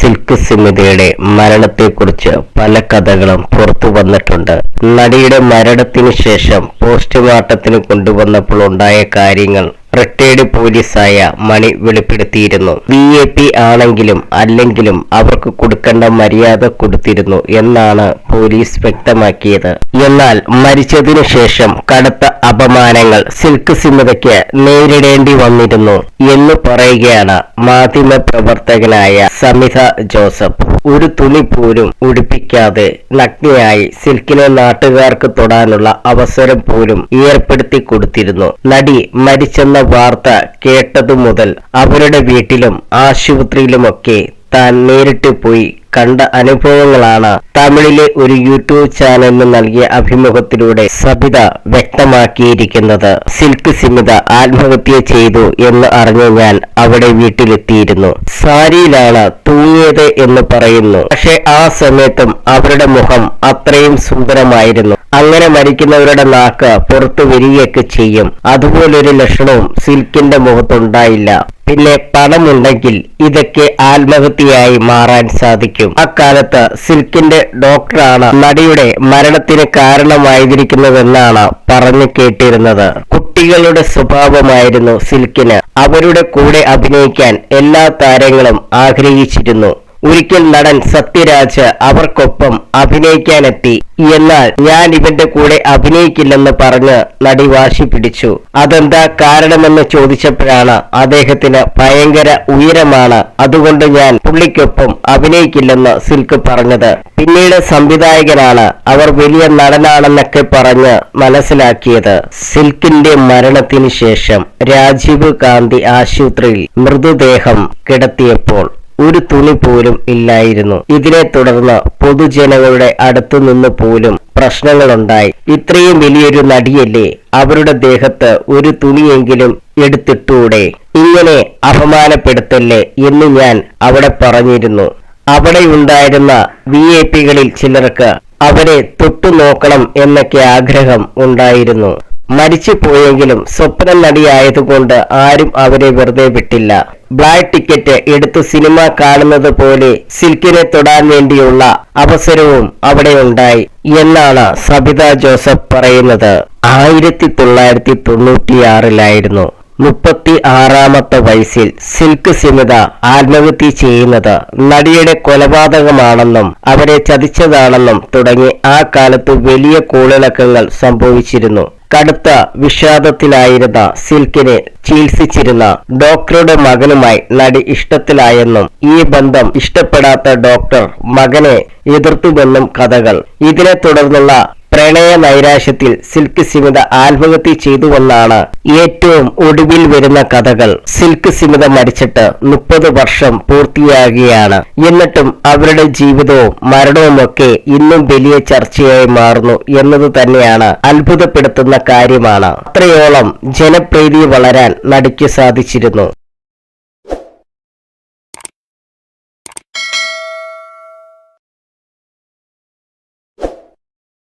Silk സ്മിതയുടെ മരണത്തെക്കുറിച്ച് പല കഥകളും പുറത്തു വന്നിട്ടുണ്ട്. നടിയുടെ മരണത്തിനു ശേഷം പോസ്റ്റ്മോർട്ടത്തിന് കൊണ്ടുവന്നപ്പോൾ ഉണ്ടായ കാര്യങ്ങൾ റിട്ടയർഡ് പോലീസായ മണി വെളിപ്പെടുത്തിയിരുന്നു. VIP ആണെങ്കിലും അല്ലെങ്കിലും അവർക്ക് കൊടുക്കേണ്ട മര്യാദ കൊടുത്തിരുന്നു എന്നാണ് പോലീസ് വ്യക്തമാക്കിയത്. എന്നാൽ മരിച്ചതിനു ശേഷം കടുത്ത അപമാനങ്ങൾ സിൽക്ക് സ്മിതയ്ക്ക് നേരിടേണ്ടി വന്നിരുന്നു എന്ന് പറയുകയാണ് മാധ്യമപ്രവർത്തകനായ സമിത ജോസഫ്. ഒരു തുണി പോലും ഉടുപ്പിക്കാതെ നഗ്നയായി സിൽക്കിനെ നാട്ടുകാർക്ക് തൊടാനുള്ള അവസരം പോലും ഏർപ്പെടുത്തി കൊടുത്തിരുന്നു. നടി മരിച്ചെന്ന വാർത്ത കേട്ടതു മുതൽ അവരുടെ വീട്ടിലും ആശുപത്രിയിലുമൊക്കെ താൻ നേരിട്ട് പോയി കണ്ട അനുഭവങ്ങളാണ് തമിഴിലെ ഒരു യൂട്യൂബ് ചാനലിന് നൽകിയ അഭിമുഖത്തിലൂടെ സബിത വ്യക്തമാക്കിയിരിക്കുന്നത്. സിൽക്ക് സ്മിത ആത്മഹത്യ ചെയ്തു എന്ന് അറിഞ്ഞ് ഞാൻ അവിടെ വീട്ടിലെത്തിയിരുന്നു. സാരിയിലാണ് തൂങ്ങിയത് എന്ന് പറയുന്നു. പക്ഷെ ആ സമയത്തും അവരുടെ മുഖം അത്രയും സുന്ദരമായിരുന്നു. അങ്ങനെ മരിക്കുന്നവരുടെ നാക്ക് പുറത്തു വരികയൊക്കെ ചെയ്യും. അതുപോലൊരു ലക്ഷണവും സിൽക്കിന്റെ മുഖത്തുണ്ടായില്ല. പിന്നെ പണമുണ്ടെങ്കിൽ ഇതൊക്കെ ആത്മഹത്യയായി മാറാൻ സാധിക്കും. അക്കാലത്ത് സിൽക്കിന്റെ ഡോക്ടറാണ് നടിയുടെ മരണത്തിന് കാരണമായിരിക്കുന്നതെന്നാണ് പറഞ്ഞു കേട്ടിരുന്നത്. കുട്ടികളുടെ സ്വഭാവമായിരുന്നു സിൽക്കിന്. അവരുടെ കൂടെ അഭിനയിക്കാൻ എല്ലാ താരങ്ങളും ആഗ്രഹിച്ചിരുന്നു. ഒരിക്കൽ നടൻ സത്യരാജ് അവർക്കൊപ്പം അഭിനയിക്കാനെത്തി. എന്നാൽ ഞാൻ ഇവന്റെ കൂടെ അഭിനയിക്കില്ലെന്ന് പറഞ്ഞ് നടി വാശി പിടിച്ചു. അതെന്താ കാരണമെന്ന് ചോദിച്ചപ്പോഴാണ് അദ്ദേഹത്തിന് ഭയങ്കര ഉയരമാണ്, അതുകൊണ്ട് ഞാൻ പുള്ളിക്കൊപ്പം അഭിനയിക്കില്ലെന്ന് സിൽക്ക് പറഞ്ഞത്. പിന്നീട് സംവിധായകനാണ് അവർ വലിയ നടനാണെന്നൊക്കെ പറഞ്ഞ് മനസ്സിലാക്കിയത്. സിൽക്കിന്റെ മരണത്തിന് ശേഷം രാജീവ് ഗാന്ധി ആശുപത്രിയിൽ മൃതദേഹം കിടത്തിയപ്പോൾ ഒരു തുണി പോലും ഇല്ലായിരുന്നു. ഇതിനെ തുടർന്ന് പൊതുജനങ്ങളുടെ അടുത്തു നിന്ന് പോലും പ്രശ്നങ്ങളുണ്ടായി. ഇത്രയും വലിയൊരു നടിയല്ലേ, അവരുടെ ദേഹത്ത് ഒരു തുണിയെങ്കിലും എടുത്തിട്ടൂടെ, ഇങ്ങനെ അപമാനപ്പെടുത്തല്ലേ എന്ന് ഞാൻ അവിടെ പറഞ്ഞിരുന്നു. അവിടെ ഉണ്ടായിരുന്ന VIP-കളിൽ ചിലർക്ക് അവരെ തൊട്ടു നോക്കണം എന്നൊക്കെ ആഗ്രഹം ഉണ്ടായിരുന്നു. മരിച്ചു പോയെങ്കിലും സ്വപ്ന നടിയായതുകൊണ്ട് ആരും അവരെ വെറുതെ വിട്ടില്ല. ബ്ലാക്ക് ടിക്കറ്റ് എടുത്ത് സിനിമ കാണുന്നത് പോലെ സിൽക്കിനെ തൊടാൻ വേണ്ടിയുള്ള അവസരവും അവിടെ ഉണ്ടായി എന്നാണ് സബിത ജോസഫ് പറയുന്നത്. 1996 36-ാമത്തെ വയസ്സിൽ സിൽക്ക് സ്മിത ആത്മഹത്യ ചെയ്യുന്നത് നടിയുടെ കൊലപാതകമാണെന്നും അവരെ ചതിച്ചതാണെന്നും തുടങ്ങി ആ കാലത്ത് വലിയ കോളിളക്കങ്ങൾ സംഭവിച്ചിരുന്നു. കടുത്ത വിഷാദത്തിലായിരുന്ന സിൽക്കിനെ ചികിത്സിച്ചിരുന്ന ഡോക്ടറുടെ മകനുമായി നടി ഇഷ്ടത്തിലായെന്നും ഈ ബന്ധം ഇഷ്ടപ്പെടാത്ത ഡോക്ടർ മകനെ എതിർത്തുവെന്നും കഥകൾ. ഇതിനെ തുടർന്നുള്ള പ്രണയ നൈരാശ്യത്തിൽ സിൽക്ക് സ്മിത ആത്മഹത്യ ചെയ്തുവെന്നാണ് ഏറ്റവും ഒടുവിൽ വരുന്ന കഥകൾ. സിൽക്ക് സ്മിത മരിച്ചിട്ട് 30 വർഷം പൂർത്തിയാകുകയാണ്. എന്നിട്ടും അവരുടെ ജീവിതവും മരണവുമൊക്കെ ഇന്നും വലിയ ചർച്ചയായി മാറുന്നു എന്നത് തന്നെയാണ് അത്ഭുതപ്പെടുത്തുന്ന കാര്യമാണ്. അത്രയോളം ജനപ്രീതി വളരാൻ നടിക്ക് സാധിച്ചിരുന്നു.